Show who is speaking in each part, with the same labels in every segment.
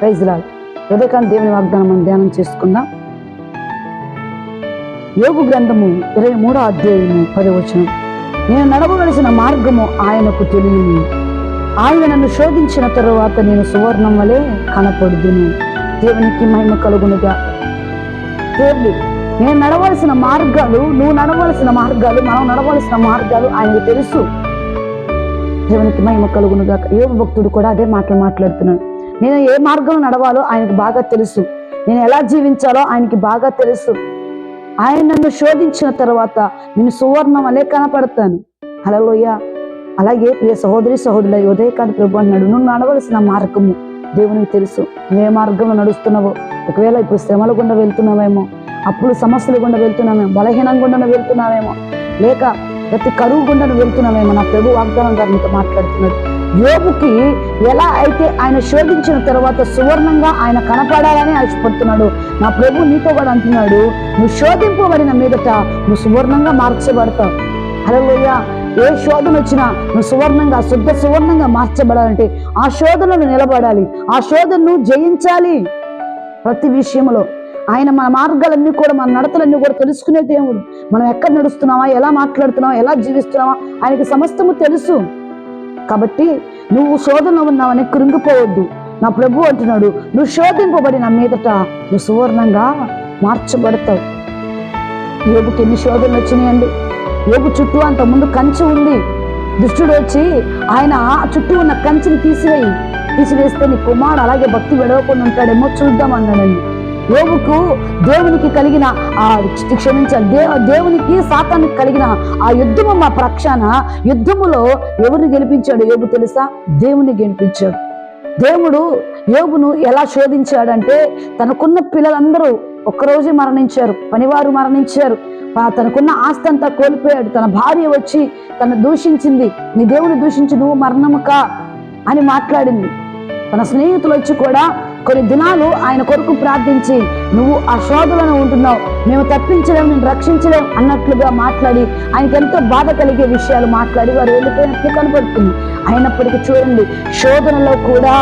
Speaker 1: Praise lord. ఉదయకాలం దేవుని వాగ్దానం మనం ధ్యానం చేసుకుందాం. యోబు గ్రంథము 23వ అధ్యాయము 10వ వచనం. నేను నడవవలసిన మార్గము ఆయనకు తెలియను, ఆయన నన్ను శోధించిన తరువాత నేను సువర్ణం వలె కనపడుదును. దేవునికి మహిమ కలుగునుగా. దేవుడి నేను నడవలసిన మార్గాలు, నువ్వు నడవలసిన మార్గాలు, మనం నడవలసిన మార్గాలు ఆయనకు తెలుసు. దేవునికి మహిమ కలుగునుగా. యోబు భక్తుడు కూడా అదే మాటలు మాట్లాడుతున్నాడు. నేను ఏ మార్గంలో నడవాలో ఆయనకు బాగా తెలుసు, నేను ఎలా జీవించాలో ఆయనకి బాగా తెలుసు. ఆయన నన్ను శోధించిన తర్వాత నేను సువర్ణం వలె కనపడతాను. హల్లెలూయా. అలాగే ప్రియ సహోదరి సహోదరుల, ఉదయకాలం ప్రభు అన్నాడు, నువ్వు నడవలసిన మార్గము దేవునికి తెలుసు. నువ్వే మార్గంలో నడుస్తున్నావో, ఒకవేళ ఇప్పుడు శ్రమల గుండా వెళ్తున్నావేమో, అప్పుడు సమస్యల గుండా వెళ్తున్నావేమో, బలహీనం గుండా వెళ్తున్నావేమో, లేక ప్రతి కరువు గుండా వెళ్తున్నావేమో, నా ప్రభు వాగ్దానం గారు నీతో మాట్లాడుతున్నాడు. యోబుకి ఎలా అయితే ఆయన శోధించిన తర్వాత సువర్ణంగా ఆయన కనపడాలని ఆశపడుతున్నాడు, నా ప్రభు నీతో కూడా అంటున్నాడు, నువ్వు శోధింపబడిన మీదట నువ్వు సువర్ణంగా మార్చబడతావు. హల్లెలూయా. ఏ శోధన వచ్చినా నువ్వు సువర్ణంగా, శుద్ధ సువర్ణంగా మార్చబడాలంటే ఆ శోధనను నిలబడాలి, ఆ శోధనను జయించాలి. ప్రతి విషయంలో ఆయన మన మార్గాలన్నీ కూడా, మన నడతలన్నీ కూడా తెలుసుకునే దేవుడు. మనం ఎక్కడ నడుస్తున్నావా, ఎలా మాట్లాడుతున్నావా, ఎలా జీవిస్తున్నావా, ఆయనకి సమస్తము తెలుసు. కాబట్టి నువ్వు శోధనలో ఉన్నావని కృంగిపోవద్దు. నా ప్రభు అంటున్నాడు, నువ్వు శోధింపబడిన మీదట నువ్వు సువర్ణంగా మార్చబడతావు. యోబుకి ఎన్ని శోధనలు వచ్చినాయండి. యోబు చుట్టూ అంత ముందు కంచె ఉంది. దుష్టుడు వచ్చి ఆయన చుట్టూ ఉన్న కంచెని తీసివేస్తే నీ కుమారుడు అలాగే భక్తి విడవకుండా ఉంటాడేమో చూద్దాం అన్నాడండి. యోబుకు దేవునికి కలిగిన దేవునికి సాతానికి కలిగిన ఆ యుద్ధము మా పక్షాన, యుద్ధములో ఎవరిని గెలిపించాడు యోబు తెలుసా? దేవుని గెలిపించాడు. దేవుడు యోబును ఎలా శోధించాడంటే, తనకున్న పిల్లలందరూ ఒక్కరోజే మరణించారు, పనివారు మరణించారు, తనకున్న ఆస్తి అంతా కోల్పోయాడు. తన భార్య వచ్చి తను దూషించింది, నీ దేవుని దూషించి నువ్వు మరణముకా అని మాట్లాడింది. తన స్నేహితులు వచ్చి కూడా కొన్ని దినాలు ఆయన కొరకు ప్రార్థించి, నువ్వు ఆ శోధనలో ఉంటున్నావు, మేము తప్పించలేము, నేను రక్షించలేము అన్నట్లుగా మాట్లాడి ఆయనకి ఎంతో బాధ కలిగే విషయాలు మాట్లాడి వారు వెళ్ళిపోయినట్లు కనపడుతుంది. అయినప్పటికీ చూడండి, శోధనలో కూడా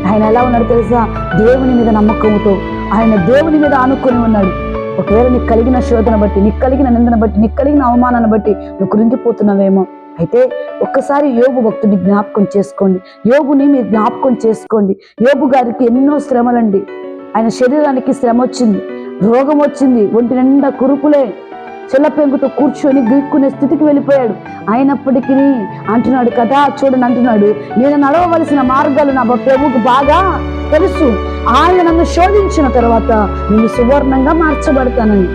Speaker 1: ఆయన ఎలా ఉన్నాడు తెలుసా? దేవుని మీద నమ్మకంతో ఆయన దేవుని మీద ఆనుకొని ఉన్నాడు. ఒకవేళ నీకు కలిగిన శోధన బట్టి, నీకు కలిగిన నిందన బట్టి, నీకు కలిగిన అవమానాన్ని బట్టి నువ్వు కృంగిపోతున్నావేమో, అయితే ఒక్కసారి యోబు భక్తుడిని జ్ఞాపకం చేసుకోండి. యోబుని మీరు జ్ఞాపకం చేసుకోండి. యోబు గారికి ఎన్నో శ్రమలండి. ఆయన శరీరానికి శ్రమ వచ్చింది, రోగం వచ్చింది, ఒంటి నిండా కురుపులే, చెల్లపెంకుతో కూర్చొని గీక్కునే స్థితికి వెళ్ళిపోయాడు. అయినప్పటికీ అంటున్నాడు కదా, చూడండి అంటున్నాడు, నేను నడవవలసిన మార్గాలు నా ప్రభువుకు బాగా తెలుసు, ఆయన నన్ను శోధించిన తర్వాత నేను సువర్ణంగా మార్చబడతానని.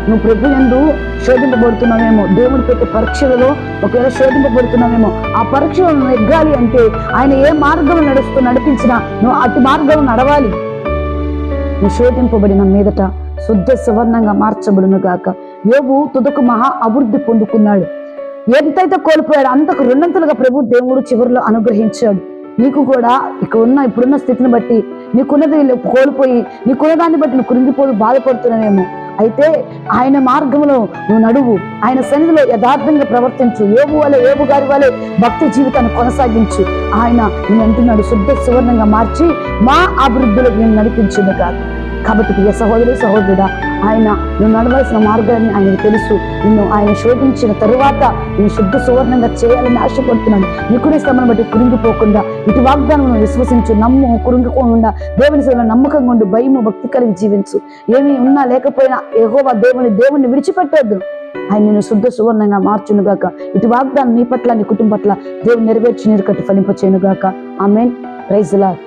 Speaker 1: నువ్వు ప్రభు యందు శోధింపబడుతున్నావేమో, దేవుని పెట్టే పరీక్షలలో ఒకవేళ శోధింపబడుతున్నావేమో, ఆ పరీక్షలను నెగ్గాలి అంటే ఆయన ఏ మార్గంలో నడిపించినా నువ్వు అటు మార్గంలో నడవాలి. నువ్వు శోధింపబడిన మీదట శుద్ధ సువర్ణంగా మార్చబడును గాక. యోబు తుదకు మహా అభివృద్ధి పొందుకున్నాడు. ఎంతైతే కోల్పోయాడు అంతకు రెండంతలుగా ప్రభు దేవుడు చివరిలో అనుగ్రహించాడు. నీకు కూడా ఇప్పుడున్న స్థితిని బట్టి, నీకున్నది కోల్పోయి నీకున్న దాన్ని బట్టి నువ్వు కృంగిపోయి బాధపడుతున్నావేమో, అయితే ఆయన మార్గంలో నువ్వు నడువు, ఆయన సన్నిధిలో యథార్థంగా ప్రవర్తించు, యోబు గారి వలె భక్తి జీవితాన్ని కొనసాగించు. ఆయన నేను అంటున్నాడు, శుద్ధ సువర్ణంగా మార్చి మా అభివృద్ధిలోకి నేను నడిపించును కాదు. కాబట్టి ప్రియ సహోదరి సహోదరుడా, ఆయన నువ్వు నడవలసిన మార్గాన్ని ఆయనకు తెలుసు. నిన్ను ఆయన శోధించిన తరువాత నేను శుద్ధ సువర్ణంగా చేయాలని ఆశపడుతున్నాను. నీకునే శ్రమను బట్టి కురింగిపోకుండా ఇటు వాగ్దానం విశ్వసించు, నమ్ము, కురింగిపోకుండా దేవుని సేవలో నమ్మకంగా ఉండు, భయము భక్తి కలిగి జీవించు. ఏమీ ఉన్నా లేకపోయినా యెహోవా దేవుని విడిచిపెట్టొద్దు. ఆయన నేను శుద్ధ సువర్ణంగా మార్చునుగాక. ఇటు వాగ్దానం నీ పట్ల, నీ కుటుంబం పట్ల దేవుని నెరవేర్చి నీరు కట్టి ఫలింపచేయునుగాక. ఆమేన్. Praise the lord.